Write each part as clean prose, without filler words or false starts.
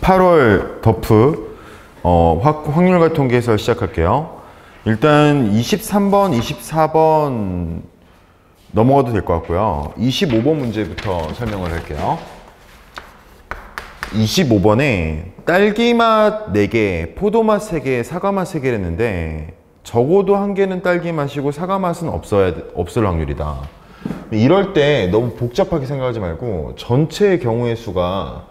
8월 더프 확률과 통계 해설 시작할게요. 일단 23번, 24번 넘어가도 될 것 같고요. 25번 문제부터 설명을 할게요. 25번에 딸기맛 4개, 포도맛 3개, 사과맛 3개를 했는데 적어도 1개는 딸기맛이고 사과맛은 없을 확률이다. 이럴 때 너무 복잡하게 생각하지 말고 전체 경우의 수가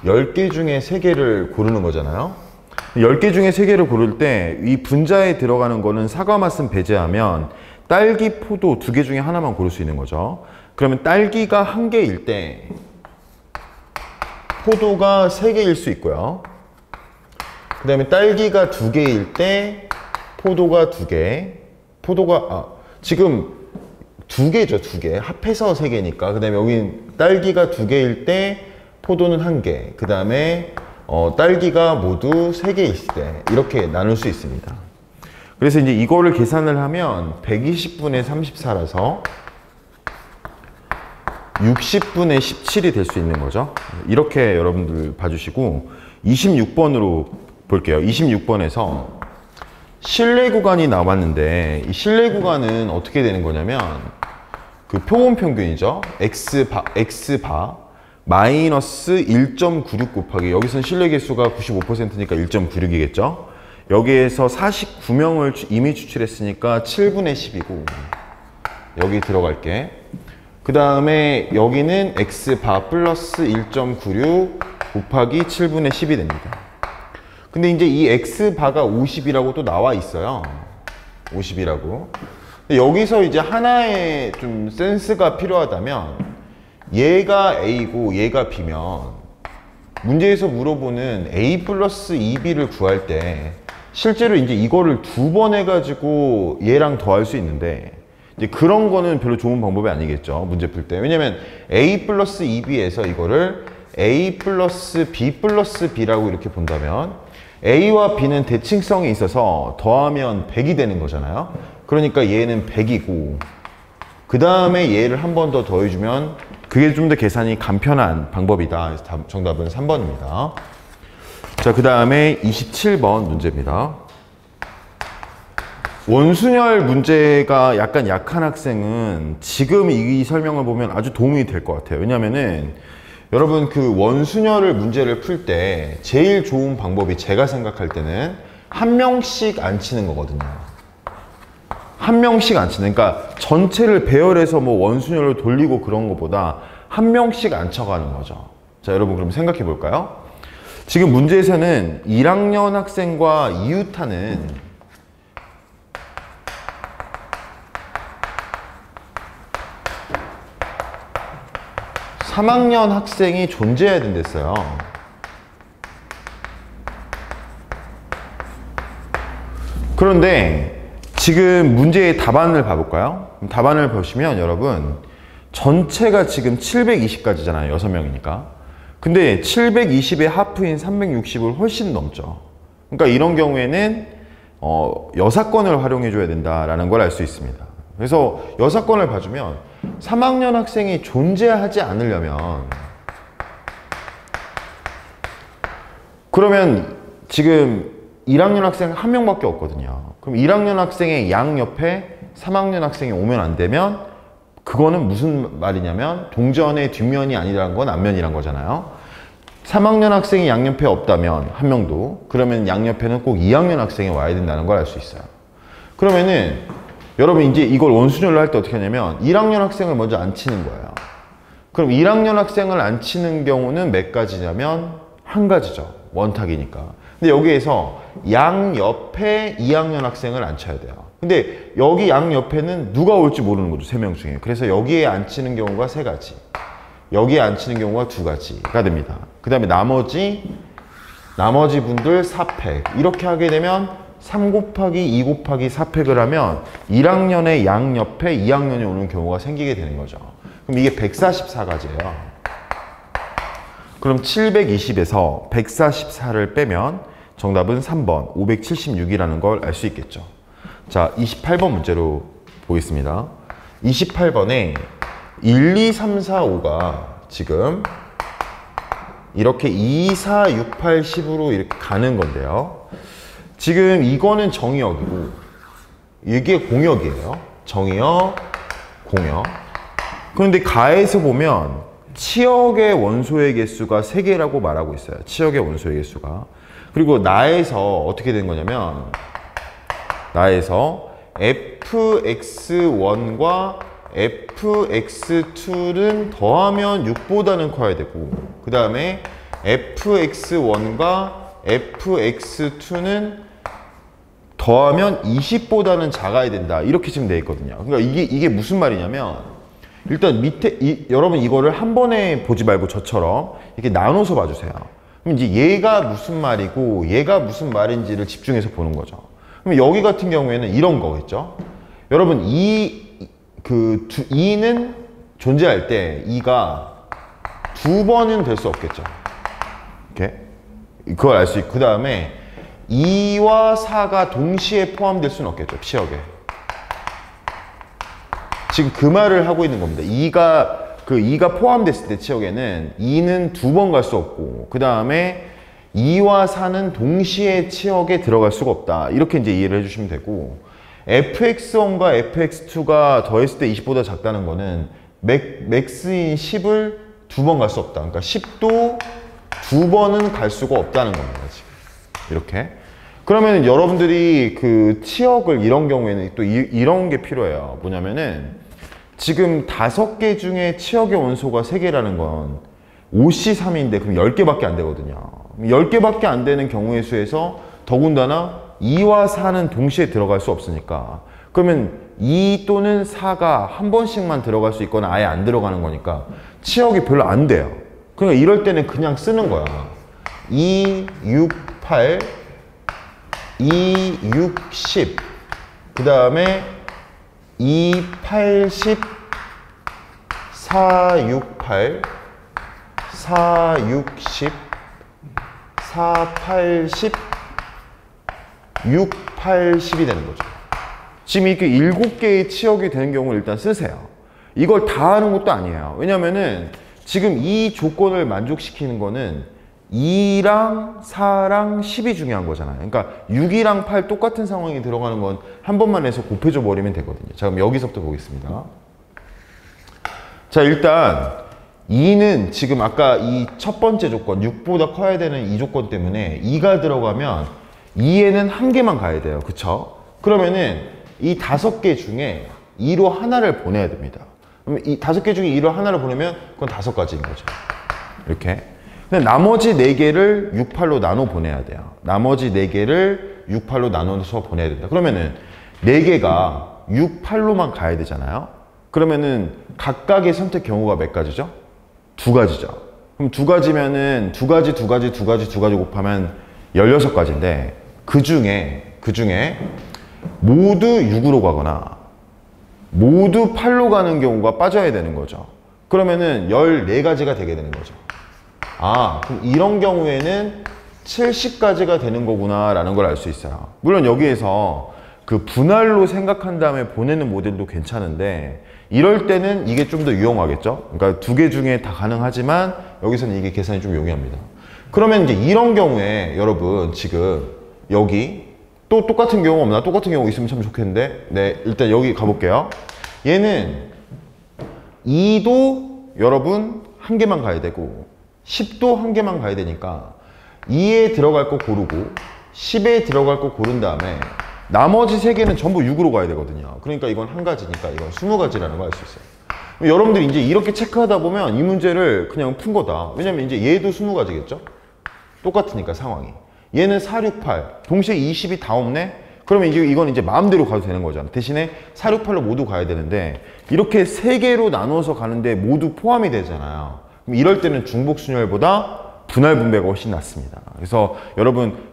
10개 중에 3개를 고르는 거잖아요. 10개 중에 3개를 고를 때 이 분자에 들어가는 거는 사과맛은 배제하면 딸기, 포도 2개 중에 하나만 고를 수 있는 거죠. 그러면 딸기가 1개일 때 포도가 3개일 수 있고요. 그 다음에 딸기가 2개일 때 포도가 2개. 지금 2개죠, 2개. 합해서 3개니까. 그 다음에 여기 딸기가 2개일 때 포도는 1개. 그 다음에 딸기가 모두 3개 있을 때 이렇게 나눌 수 있습니다. 그래서 이제 이거를 계산을 하면 120분의 34라서 60분의 17이 될 수 있는 거죠. 이렇게 여러분들 봐주시고 26번으로 볼게요. 26번에서 실내 구간이 나왔는데 이 실내 구간은 어떻게 되는 거냐면 그 평원 평균이죠. X바 마이너스 1.96 곱하기, 여기서는 실내 개수가 95%니까 1.96이겠죠. 여기에서 49명을 이미 추출했으니까 7분의 10이고 여기 들어갈게. 그 다음에 여기는 X바 플러스 1.96 곱하기 7분의 10이 됩니다. 근데 이제 이 X바가 50이라고 또 나와 있어요. 50이라고. 근데 여기서 이제 하나의 좀 센스가 필요하다면 얘가 A고 얘가 B면 문제에서 물어보는 A 플러스 2B를 구할 때 실제로 이제 이거를 2번 해가지고 얘랑 더할 수 있는데 이제 그런 거는 별로 좋은 방법이 아니겠죠. 문제 풀 때. 왜냐면 A 플러스 2B에서 이거를 A 플러스 B 플러스 B라고 이렇게 본다면 A와 B는 대칭성이 있어서 더하면 100이 되는 거잖아요. 그러니까 얘는 100이고 그 다음에 얘를 한 번 더 더해주면 그게 좀 더 계산이 간편한 방법이다. 그래서 정답은 3번입니다. 자, 그 다음에 27번 문제입니다. 원순열 문제가 약간 약한 학생은 지금 이 설명을 보면 아주 도움이 될 것 같아요. 왜냐면은 여러분 그 원순열을 문제를 풀 때 제일 좋은 방법이 제가 생각할 때는 한 명씩 안 치는 거거든요. 한 명씩 안 치는, 그러니까 전체를 배열해서 뭐 원순열을 돌리고 그런 것보다 한 명씩 안 쳐가는 거죠. 자, 여러분 그럼 생각해 볼까요? 지금 문제에서는 1학년 학생과 이유타는 3학년 학생이 존재해야 된댔어요. 그런데 지금 문제의 답안을 봐볼까요? 답안을 보시면 여러분 전체가 지금 720까지잖아요. 6명이니까. 근데 720의 하프인 360을 훨씬 넘죠. 그러니까 이런 경우에는 여사건을 활용해 줘야 된다라는 걸 알 수 있습니다. 그래서 여사건을 봐주면 3학년 학생이 존재하지 않으려면 그러면 지금 1학년 학생 1명밖에 없거든요. 그럼 1학년 학생의 양옆에 3학년 학생이 오면 안 되면 그거는 무슨 말이냐면 동전의 뒷면이 아니라는 건 앞면이란 거잖아요. 3학년 학생이 양옆에 없다면 한 명도, 그러면 양옆에는 꼭 2학년 학생이 와야 된다는 걸 알 수 있어요. 그러면은 여러분 이제 이걸 원순열로 할 때 어떻게 하냐면 1학년 학생을 먼저 안 치는 거예요. 그럼 1학년 학생을 안 치는 경우는 몇 가지냐면 한 가지죠. 원탁이니까. 근데 여기에서 양옆에 2학년 학생을 안 쳐야 돼요. 근데 여기 양옆에는 누가 올지 모르는 거죠. 3명 중에. 그래서 여기에 안 치는 경우가 3가지. 여기에 안 치는 경우가 2가지가 됩니다. 그 다음에 나머지 분들 4팩. 이렇게 하게 되면 3 곱하기 2 곱하기 4팩을 하면 1학년의 양옆에 2학년이 오는 경우가 생기게 되는 거죠. 그럼 이게 144가지예요. 그럼 720에서 144를 빼면 정답은 3번 576이라는 걸 알 수 있겠죠. 자, 28번 문제로 보겠습니다. 28번에 1, 2, 3, 4, 5가 지금 이렇게 2, 4, 6, 8, 10으로 이렇게 가는 건데요. 지금 이거는 정의역이고 이게 공역이에요. 정의역, 공역. 그런데 가에서 보면 치역의 원소의 개수가 3개라고 말하고 있어요. 치역의 원소의 개수가. 그리고 나에서 어떻게 된 거냐면 나에서 fx1과 fx2는 더하면 6보다는 커야 되고 그 다음에 fx1과 fx2는 더하면 20보다는 작아야 된다. 이렇게 지금 돼 있거든요. 그러니까 이게 무슨 말이냐면 일단 밑에 여러분 이거를 한 번에 보지 말고 저처럼 이렇게 나눠서 봐주세요. 그럼 이제 얘가 무슨 말이고 얘가 무슨 말인지를 집중해서 보는 거죠. 그럼 여기 같은 경우에는 이런 거겠죠. 여러분 2는 존재할 때 2가 2번은 될 수 없겠죠. 이렇게 그걸 알 수 있고 그 다음에 2와 4가 동시에 포함될 수는 없겠죠. 치역에. 지금 그 말을 하고 있는 겁니다. 2가 포함됐을 때 치역에는 2는 2번 갈 수 없고 그 다음에 2와 4는 동시에 치역에 들어갈 수가 없다. 이렇게 이제 이해를 해주시면 되고 fx1과 fx2가 더했을 때 20보다 작다는 거는 맥스인 10을 2번 갈 수 없다. 그러니까 10도 2번은 갈 수가 없다는 겁니다. 지금 이렇게. 그러면 여러분들이 그 치역을 이런 경우에는 또 이런 게 필요해요. 뭐냐면은 지금 5개 중에 치역의 원소가 3개라는 건 5C3인데 그럼 10개밖에 안 되거든요. 10개밖에 안 되는 경우의 수에서 더군다나 2와 4는 동시에 들어갈 수 없으니까 그러면 2 또는 4가 한 번씩만 들어갈 수 있거나 아예 안 들어가는 거니까 치역이 별로 안 돼요. 그러니까 이럴 때는 그냥 쓰는 거야. 2, 6, 8 2, 6, 10 그 다음에 2, 8, 10 4, 6, 8 4, 6, 10 4, 8, 10 6, 8, 10이 되는 거죠. 지금 이렇게 7개의 치역이 되는 경우를 일단 쓰세요. 이걸 다 하는 것도 아니에요. 왜냐면은 지금 이 조건을 만족시키는 거는 2랑 4랑 10이 중요한 거잖아요. 그러니까 6이랑 8 똑같은 상황이 들어가는 건 한 번만 해서 곱해줘 버리면 되거든요. 자, 그럼 여기서부터 보겠습니다. 자, 일단 2는 지금 아까 이 첫 번째 조건 6보다 커야 되는 이 조건 때문에 2가 들어가면 2에는 한 개만 가야 돼요. 그쵸? 그러면은 이 5개 중에 2로 하나를 보내야 됩니다. 그럼 이 5개 중에 2로 하나를 보내면 그건 5가지인 거죠. 이렇게. 근데 나머지 4개를 6, 8로 나눠 보내야 돼요. 나머지 4개를 6, 8로 나눠서 보내야 된다. 그러면은 4개가 6, 8로만 가야 되잖아요. 그러면은 각각의 선택 경우가 몇 가지죠? 2가지죠. 그럼 2가지면은 2가지 곱하면 16가지인데 그 중에 모두 6으로 가거나 모두 8로 가는 경우가 빠져야 되는 거죠. 그러면은 14가지가 되게 되는 거죠. 아, 그럼 이런 경우에는 70가지가 되는 거구나 라는 걸 알 수 있어요. 물론 여기에서 그 분할로 생각한 다음에 보내는 모델도 괜찮은데 이럴 때는 이게 좀 더 유용하겠죠. 그러니까 2개 중에 다 가능하지만 여기서는 이게 계산이 좀 용이합니다. 그러면 이제 이런 경우에 여러분 지금 여기 또 똑같은 경우 없나? 똑같은 경우 있으면 참 좋겠는데 네, 일단 여기 가볼게요. 얘는 2도 여러분 한 개만 가야 되고 10도 한 개만 가야 되니까 2에 들어갈 거 고르고 10에 들어갈 거 고른 다음에 나머지 3개는 전부 6으로 가야 되거든요. 그러니까 이건 한 가지니까 이건 20가지라는 걸 알 수 있어요. 여러분들이 이제 이렇게 체크하다 보면 이 문제를 그냥 푼 거다. 왜냐면 이제 얘도 20가지겠죠? 똑같으니까 상황이. 얘는 4, 6, 8 동시에 20이 다 없네? 그러면 이제 이건 이제 마음대로 가도 되는 거잖아. 대신에 4, 6, 8로 모두 가야 되는데 이렇게 3개로 나눠서 가는데 모두 포함이 되잖아요. 그럼 이럴 때는 중복순열보다 분할 분배가 훨씬 낫습니다. 그래서 여러분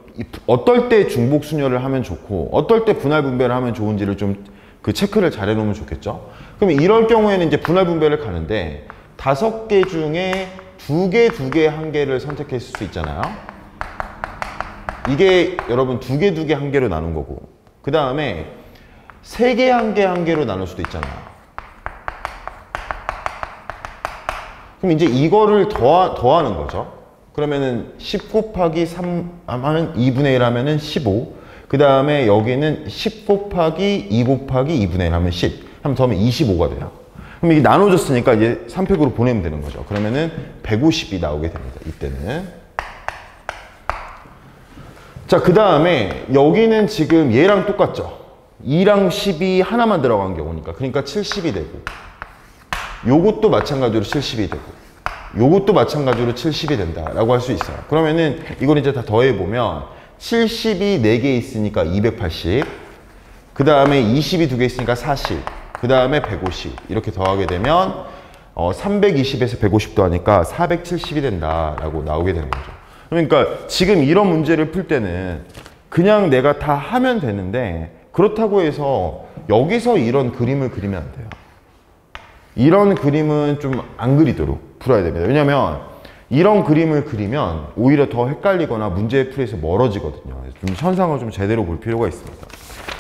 어떨 때 중복순열을 하면 좋고 어떨 때 분할 분배를 하면 좋은지를 좀 그 체크를 잘 해놓으면 좋겠죠. 그럼 이럴 경우에는 이제 분할 분배를 가는데 5개 중에 2개, 1개를 선택했을 수 있잖아요. 이게 여러분 2개, 1개로 나눈 거고 그 다음에 3개, 1개로 나눌 수도 있잖아요. 그럼 이제 이거를 더하는 거죠. 그러면은 10 곱하기 3 하면 2분의 1 하면은 15. 그 다음에 여기는 10 곱하기 2 곱하기 2분의 1 하면 10. 한번 더하면 25가 돼요. 그럼 이게 나눠졌으니까 이제 3팩으로 보내면 되는 거죠. 그러면은 150이 나오게 됩니다. 이때는. 자, 그 다음에 여기는 지금 얘랑 똑같죠. 2랑 10이 하나만 들어간 경우니까. 그러니까 70이 되고, 요것도 마찬가지로 70이 되고, 요것도 마찬가지로 70이 된다라고 할 수 있어요. 그러면은 이걸 이제 다 더해보면 70이 4개 있으니까 280, 그 다음에 20이 2개 있으니까 40, 그 다음에 150 이렇게 더하게 되면 320에서 150도 하니까 470이 된다라고 나오게 되는 거죠. 그러니까 지금 이런 문제를 풀 때는 그냥 내가 다 하면 되는데, 그렇다고 해서 여기서 이런 그림을 그리면 안 돼요. 이런 그림은 좀 안 그리도록 풀어야 됩니다. 왜냐면 이런 그림을 그리면 오히려 더 헷갈리거나 문제 풀이에서 멀어지거든요. 좀 현상을 좀 제대로 볼 필요가 있습니다.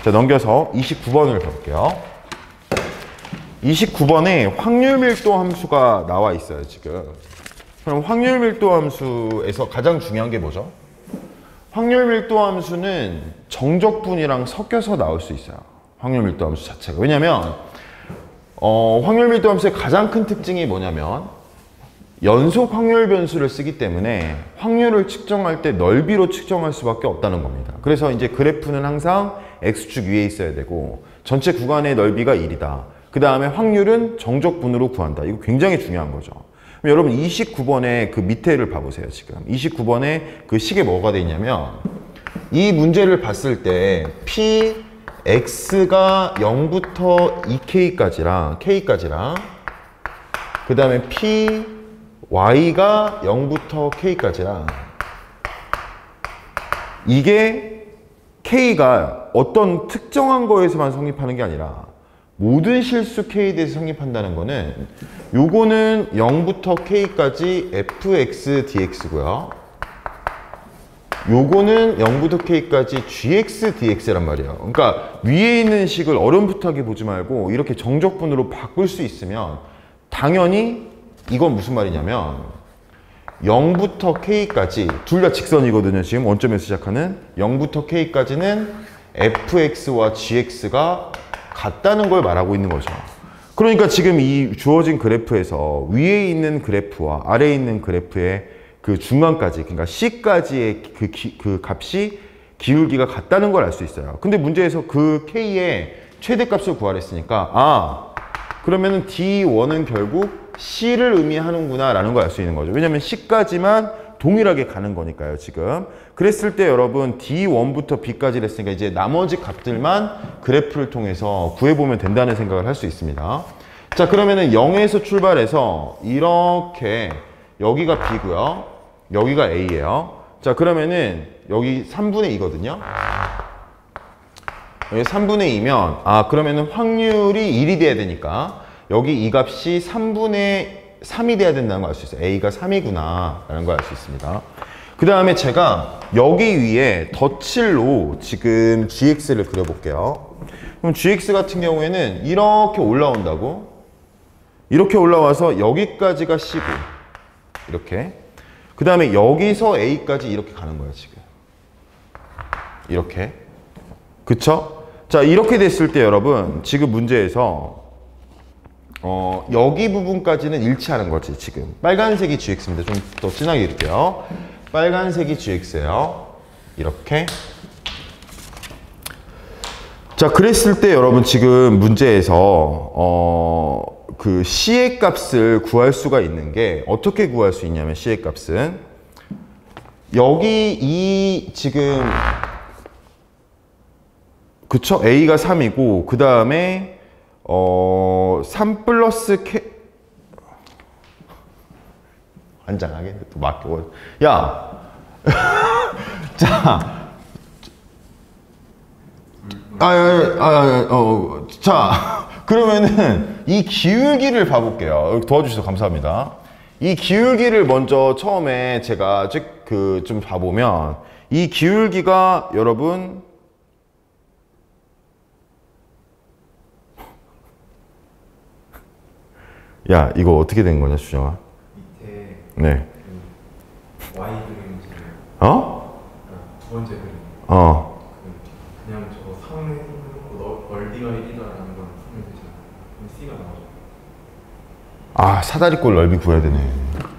자, 넘겨서 29번을 볼게요. 29번에 확률 밀도 함수가 나와 있어요, 지금. 그럼 확률 밀도 함수에서 가장 중요한 게 뭐죠? 확률 밀도 함수는 정적분이랑 섞여서 나올 수 있어요. 확률 밀도 함수 자체가. 왜냐면 확률 밀도 함수의 가장 큰 특징이 뭐냐면 연속 확률 변수를 쓰기 때문에 확률을 측정할 때 넓이로 측정할 수밖에 없다는 겁니다. 그래서 이제 그래프는 항상 x축 위에 있어야 되고 전체 구간의 넓이가 1이다. 그 다음에 확률은 정적분으로 구한다. 이거 굉장히 중요한 거죠. 여러분 29번에 그 밑에를 봐보세요. 지금 29번에 그 식에 뭐가 돼 있냐면, 이 문제를 봤을 때 p x가 0부터 2k까지랑 k까지랑 그 다음에 p y가 0부터 k까지랑, 이게 k가 어떤 특정한 거에서만 성립하는 게 아니라 모든 실수 k에 대해서 성립한다는 거는, 요거는 0부터 k까지 fx dx고요. 요거는 0부터 k까지 gx dx란 말이에요. 그러니까 위에 있는 식을 어려움부터하게 보지 말고 이렇게 정적분으로 바꿀 수 있으면 당연히 이건 무슨 말이냐면 0부터 k까지 둘 다 직선이거든요. 지금 원점에서 시작하는 0부터 k까지는 fx와 gx가 같다는 걸 말하고 있는 거죠. 그러니까 지금 이 주어진 그래프에서 위에 있는 그래프와 아래에 있는 그래프의 그 중간까지, 그러니까 C까지의 그 값이 기울기가 같다는 걸 알 수 있어요. 근데 문제에서 그 K의 최대값을 구하랬으니까 그러면은 D1은 결국 C를 의미하는구나 라는 걸 알 수 있는 거죠. 왜냐면 C까지만 동일하게 가는 거니까요, 지금. 그랬을 때 여러분 D1부터 B까지 했으니까 이제 나머지 값들만 그래프를 통해서 구해보면 된다는 생각을 할 수 있습니다. 자, 그러면은 0에서 출발해서 이렇게 여기가 B고요. 여기가 A예요. 자, 그러면은 여기 3분의 2거든요. 여기 3분의 2면 그러면은 확률이 1이 돼야 되니까 여기 이 값이 3분의 3이 돼야 된다는 걸 알 수 있어요. A가 3이구나 라는 걸 알 수 있습니다. 그 다음에 제가 여기 위에 덧칠로 지금 gx를 그려볼게요. 그럼 gx 같은 경우에는 이렇게 올라온다고, 이렇게 올라와서 여기까지가 C고 이렇게, 그 다음에 여기서 A까지 이렇게 가는 거예요. 지금 이렇게, 그쵸? 자, 이렇게 됐을 때 여러분 지금 문제에서 여기 부분까지는 일치하는 거지. 지금 빨간색이 gx입니다. 좀 더 진하게 그릴게요. 빨간색이 gx예요. 이렇게. 자, 그랬을 때 여러분 지금 문제에서 그 C의 값을 구할 수가 있는 게, 어떻게 구할 수 있냐면 C의 값은 여기 이 지금 그쵸? A가 3이고 그 다음에 3 플러스 K 안장하게 또 맡겨. 야, 자, 자, 그러면은 이 기울기를 봐볼게요. 도와주셔서 감사합니다. 이 기울기를 먼저 처음에 제가 좀 봐보면, 이 기울기가 여러분 야, 이거 어떻게 된 거냐, 수정아? 밑에 네. Y 그림인지 어? 두 번째 그림 그냥 저거 3 넓이가 1이다라는 걸 풀면 되잖아요. 그럼 C가 나오죠. 아, 사다리꼴 넓이 구해야 되네.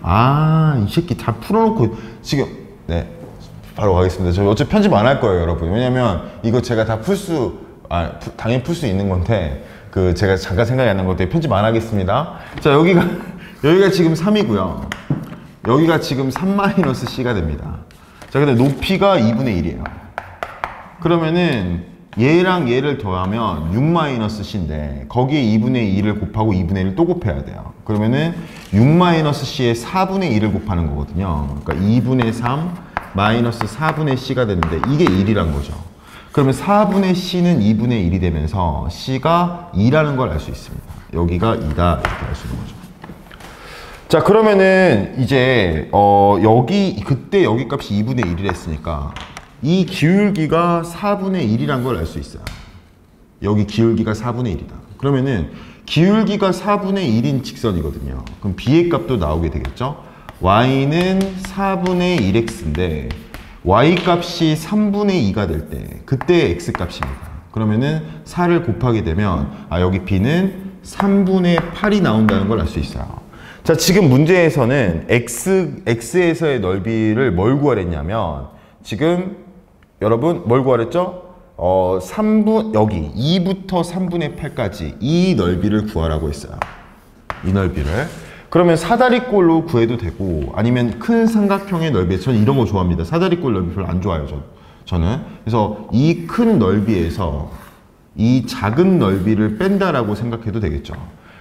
아, 이 새끼 다 풀어놓고 지금. 네, 바로 가겠습니다. 저 어차피 편집 안 할 거예요, 여러분. 왜냐면 이거 제가 다 당연히 풀 수 있는 건데 제가 잠깐 생각이 안 난 것 때문에 편집 안 하겠습니다. 자, 여기가 지금 3이고요. 여기가 지금 3-C가 됩니다. 자, 근데 높이가 2분의 1이에요. 그러면은 얘랑 얘를 더하면 6-C인데 거기에 2분의 2를 곱하고 2분의 1을 또 곱해야 돼요. 그러면은 6-C에 4분의 1을 곱하는 거거든요. 그러니까 2분의 3 마이너스 4분의 C가 되는데 이게 1이란 거죠. 그러면 4분의 C는 2분의 1이 되면서 C가 2라는 걸 알 수 있습니다. 여기가 2다 이렇게 알 수 있는 거죠. 자, 그러면은 이제 그때 여기 값이 2분의 1이라 했으니까 이 기울기가 4분의 1이란 걸 알 수 있어요. 여기 기울기가 4분의 1이다. 그러면은 기울기가 4분의 1인 직선이거든요. 그럼 B의 값도 나오게 되겠죠? Y는 4분의 1x인데 Y 값이 3분의 2가 될 때 그때 X 값입니다. 그러면은 4를 곱하게 되면 여기 B는 3분의 8이 나온다는 걸 알 수 있어요. 자, 지금 문제에서는 X에서의 넓이를 뭘 구하랬냐면 지금 여러분 뭘 구하랬죠? 여기 2부터 3분의 8까지 이 넓이를 구하라고 했어요. 이 넓이를. 그러면 사다리꼴로 구해도 되고 아니면 큰 삼각형의 넓이, 저는 이런 거 좋아합니다. 사다리꼴 넓이 별로 안 좋아요, 저는. 그래서 이 큰 넓이에서 이 작은 넓이를 뺀다라고 생각해도 되겠죠.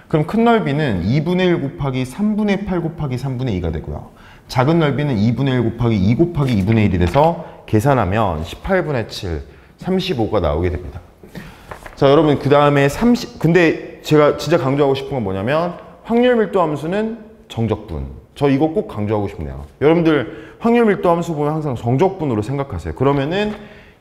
그럼 큰 넓이는 2분의 1 곱하기 3분의 8 곱하기 3분의 2가 되고요. 작은 넓이는 2분의 1 곱하기 2 곱하기 2분의 1이 돼서 계산하면 18분의 7, 35가 나오게 됩니다. 자, 여러분 그 다음에 근데 제가 진짜 강조하고 싶은 건 뭐냐면 확률 밀도 함수는 정적분. 저 이거 꼭 강조하고 싶네요. 여러분들 확률 밀도 함수 보면 항상 정적분으로 생각하세요. 그러면은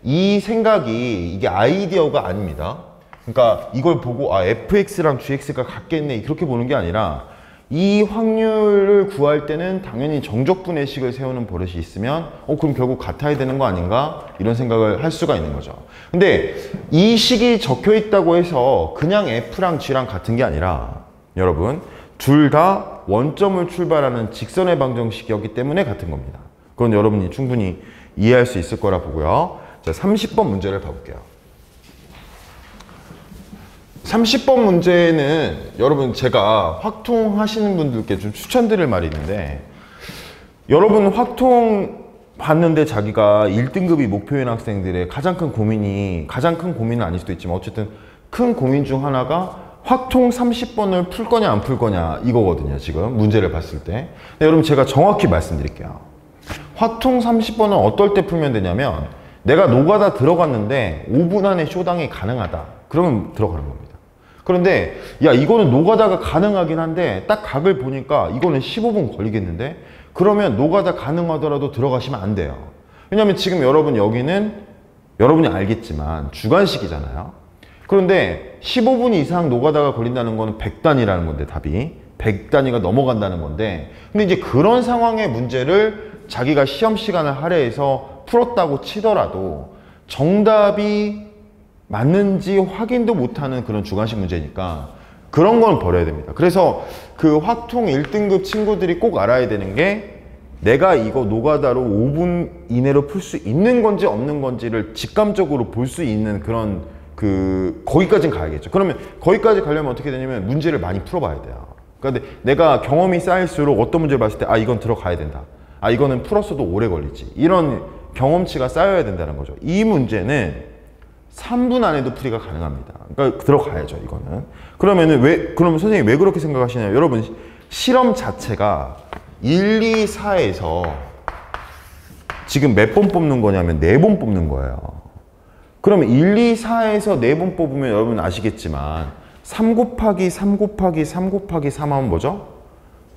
이 생각이 이게 아이디어가 아닙니다. 그러니까 이걸 보고 fx랑 gx가 같겠네 그렇게 보는 게 아니라 이 확률을 구할 때는 당연히 정적분의 식을 세우는 버릇이 있으면 그럼 결국 같아야 되는 거 아닌가? 이런 생각을 할 수가 있는 거죠. 근데 이 식이 적혀 있다고 해서 그냥 f랑 g랑 같은 게 아니라 여러분 둘 다 원점을 출발하는 직선의 방정식이었기 때문에 같은 겁니다. 그건 여러분이 충분히 이해할 수 있을 거라 보고요. 자, 30번 문제를 봐볼게요. 30번 문제는 여러분 제가 확통 하시는 분들께 좀 추천드릴 말이 있는데 여러분 확통 봤는데 자기가 1등급이 목표인 학생들의 가장 큰 고민은 아닐 수도 있지만 어쨌든 큰 고민 중 하나가 확통 30번을 풀 거냐 안 풀 거냐 이거거든요. 지금 문제를 봤을 때. 근데 여러분 제가 정확히 말씀드릴게요. 확통 30번은 어떨 때 풀면 되냐면 내가 노가다 들어갔는데 5분 안에 쇼당이 가능하다. 그러면 들어가는 겁니다. 그런데 야 이거는 노가다가 가능하긴 한데 딱 각을 보니까 이거는 15분 걸리겠는데? 그러면 노가다 가능하더라도 들어가시면 안 돼요. 왜냐면 지금 여러분 여기는 여러분이 알겠지만 주관식이잖아요. 그런데 15분 이상 노가다가 걸린다는 거는 100단위라는 건데 답이 100단위가 넘어간다는 건데 근데 이제 그런 상황의 문제를 자기가 시험 시간을 할애해서 풀었다고 치더라도 정답이 맞는지 확인도 못하는 그런 주관식 문제니까 그런 건 버려야 됩니다. 그래서 그 확통 1등급 친구들이 꼭 알아야 되는 게 내가 이거 노가다로 5분 이내로 풀 수 있는 건지 없는 건지를 직감적으로 볼 수 있는 그런 거기까지는 가야겠죠. 그러면 거기까지 가려면 어떻게 되냐면 문제를 많이 풀어봐야 돼요. 그러니까 내가 경험이 쌓일수록 어떤 문제를 봤을 때 이건 들어가야 된다. 이거는 풀었어도 오래 걸리지. 이런 경험치가 쌓여야 된다는 거죠. 이 문제는 3분 안에도 풀이가 가능합니다. 그러니까 들어가야죠, 이거는. 그러면 선생님이 왜 그렇게 생각하시냐면 여러분 실험 자체가 1, 2, 4에서 지금 몇 번 뽑는 거냐면 4번 뽑는 거예요. 그러면 1, 2, 4에서 4번 뽑으면 여러분 아시겠지만 3 곱하기 3 곱하기 3 곱하기 3 하면 뭐죠?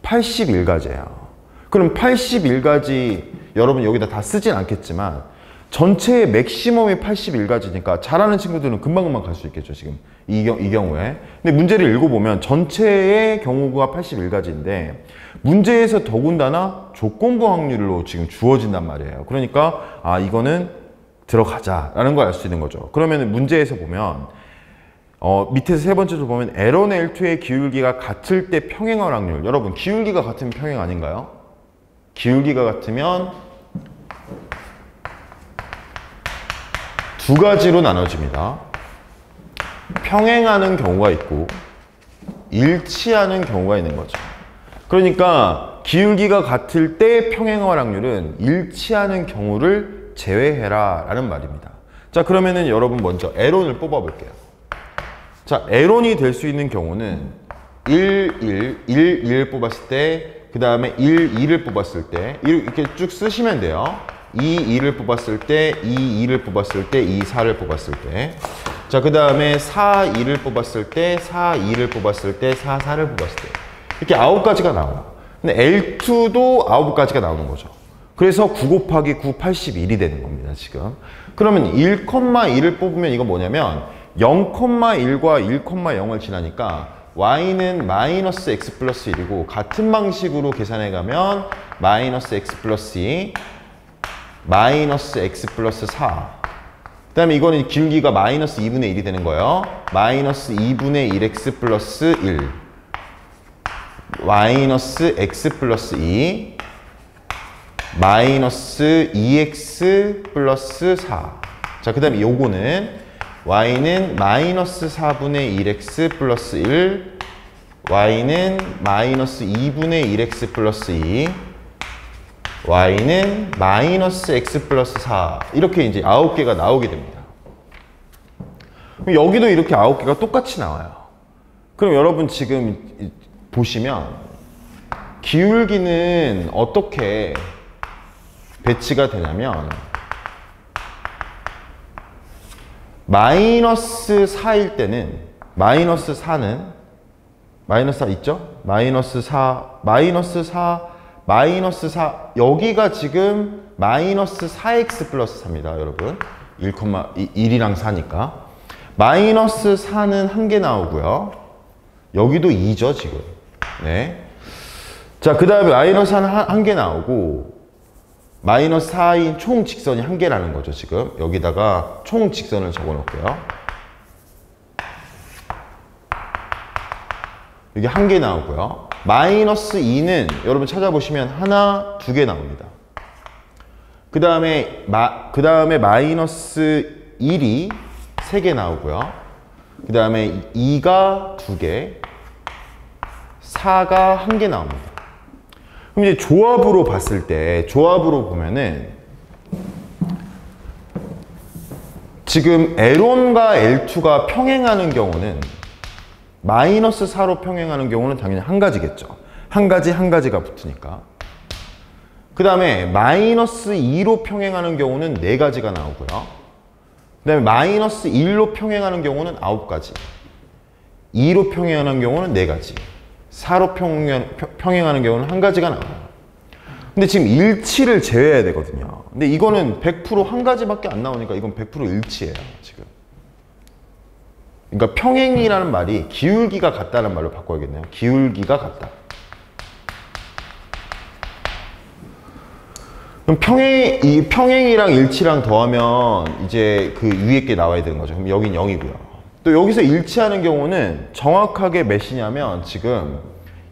81가지예요. 그럼 81가지 여러분 여기다 다 쓰진 않겠지만 전체의 맥시멈이 81가지니까 잘하는 친구들은 금방금방 갈 수 있겠죠, 지금. 이 경우에. 근데 문제를 읽어보면 전체의 경우가 81가지인데 문제에서 더군다나 조건부 확률로 지금 주어진단 말이에요. 그러니까 아, 이거는 들어가자라는 걸 알 수 있는 거죠. 그러면 문제에서 보면 밑에서 세 번째 줄 보면 L1, L2의 기울기가 같을 때 평행할 확률. 여러분, 기울기가 같으면 평행 아닌가요? 기울기가 같으면 두 가지로 나눠집니다. 평행하는 경우가 있고 일치하는 경우가 있는 거죠. 그러니까 기울기가 같을 때 평행할 확률은 일치하는 경우를 제외해라 라는 말입니다. 자, 그러면은 여러분 먼저 L1을 뽑아 볼게요. 자, L1이 될 수 있는 경우는 1, 1 뽑았을 때, 그 다음에 1, 2를 뽑았을 때 이렇게 쭉 쓰시면 돼요. 2, 2를 뽑았을 때, 2, 2를 뽑았을 때, 2, 4를 뽑았을 때. 자, 그 다음에 4, 2를 뽑았을 때, 4, 2를 뽑았을 때, 4, 4를 뽑았을 때. 이렇게 9가지가 나와요. 근데 L2도 9가지가 나오는 거죠. 그래서 9 곱하기 9, 81이 되는 겁니다, 지금. 그러면 1,2를 뽑으면 이건 뭐냐면 0,1과 1,0을 지나니까 y는 마이너스 x 플러스 1이고 같은 방식으로 계산해 가면 마이너스 x 플러스 2, 마이너스 x 플러스 4. 그 다음에 이거는 기울기가 마이너스 2분의 1이 되는 거예요. 마이너스 2분의 1x 플러스 1, 마이너스 x 플러스 2, 마이너스 2x 플러스 4. 자, 그 다음에 요거는 y는 마이너스 4분의 1x 플러스 1, y는 마이너스 2분의 1x 플러스 2, y는 마이너스 x 플러스 4. 이렇게 이제 9개가 나오게 됩니다. 그럼 여기도 이렇게 9개가 똑같이 나와요. 그럼 여러분 지금 보시면 기울기는 어떻게 배치가 되냐면 마이너스 4일 때는 마이너스 4는 마이너스 4 있죠? 마이너스 4, 마이너스 4, 마이너스 4 여기가 지금 마이너스 4x 플러스 4입니다, 여러분. 1,1이랑 4니까 마이너스 4는 1개 나오고요. 여기도 2죠, 지금. 네. 자, 그 다음에 마이너스 4는 1개 나오고 마이너스 4인 총 직선이 1개라는 거죠, 지금. 여기다가 총 직선을 적어 놓을게요. 여기 1개 나오고요. 마이너스 2는 여러분 찾아보시면 하나, 2개 나옵니다. 그 다음에 마이너스 1이 3개 나오고요. 그 다음에 2가 2개, 4가 1개 나옵니다. 그럼 이제 조합으로 봤을 때, 조합으로 보면은 지금 L1과 L2가 평행하는 경우는 마이너스 4로 평행하는 경우는 당연히 한 가지겠죠. 한 가지가 붙으니까. 그 다음에 마이너스 2로 평행하는 경우는 4가지가 나오고요. 그 다음에 마이너스 1로 평행하는 경우는 9가지. 2로 평행하는 경우는 4가지. 4로 평행하는 경우는 1가지가 나와요. 근데 지금 일치를 제외해야 되거든요. 근데 이거는 100% 한 가지밖에 안 나오니까 이건 100% 일치예요, 지금. 그러니까 평행이라는 말이 기울기가 같다는 말로 바꿔야겠네요. 기울기가 같다. 그럼 평행이랑 일치랑 더하면 이제 그 위에 게 나와야 되는 거죠. 그럼 여긴 0이고요. 또 여기서 일치하는 경우는 정확하게 몇이냐면 지금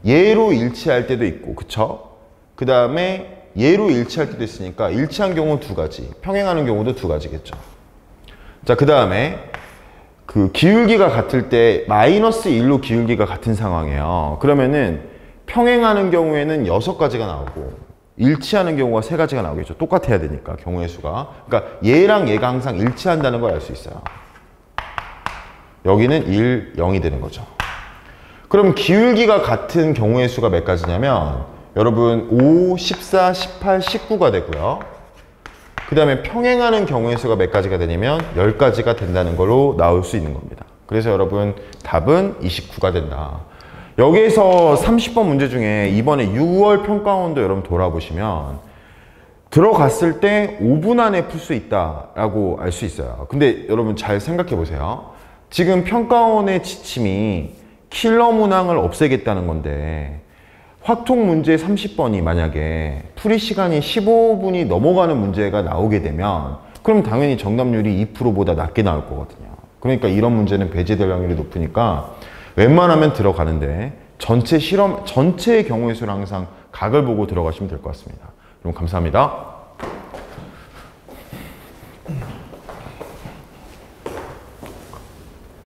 얘로 일치할 때도 있고, 그쵸? 그 다음에 얘로 일치할 때도 있으니까 일치한 경우는 2가지, 평행하는 경우도 2가지겠죠. 자, 그 다음에 그 기울기가 같을 때 마이너스 1로 기울기가 같은 상황이에요. 그러면은 평행하는 경우에는 6가지가 나오고 일치하는 경우가 3가지가 나오겠죠. 똑같아야 되니까, 경우의 수가. 그러니까 얘랑 얘가 항상 일치한다는 걸 알 수 있어요. 여기는 1, 0이 되는 거죠. 그럼 기울기가 같은 경우의 수가 몇 가지냐면 여러분 5, 14, 18, 19가 되고요. 그 다음에 평행하는 경우의 수가 몇 가지가 되냐면 10가지가 된다는 걸로 나올 수 있는 겁니다. 그래서 여러분 답은 29가 된다. 여기에서 30번 문제 중에 이번에 6월 평가원도 여러분 돌아보시면 들어갔을 때 5분 안에 풀 수 있다라고 알 수 있어요. 근데 여러분 잘 생각해 보세요. 지금 평가원의 지침이 킬러 문항을 없애겠다는 건데 확통 문제 30번이 만약에 풀이 시간이 15분이 넘어가는 문제가 나오게 되면 그럼 당연히 정답률이 2%보다 낮게 나올 거거든요. 그러니까 이런 문제는 배제될 확률이 높으니까 웬만하면 들어가는데 전체의 경우의 수를 항상 각을 보고 들어가시면 될 것 같습니다. 그럼 감사합니다.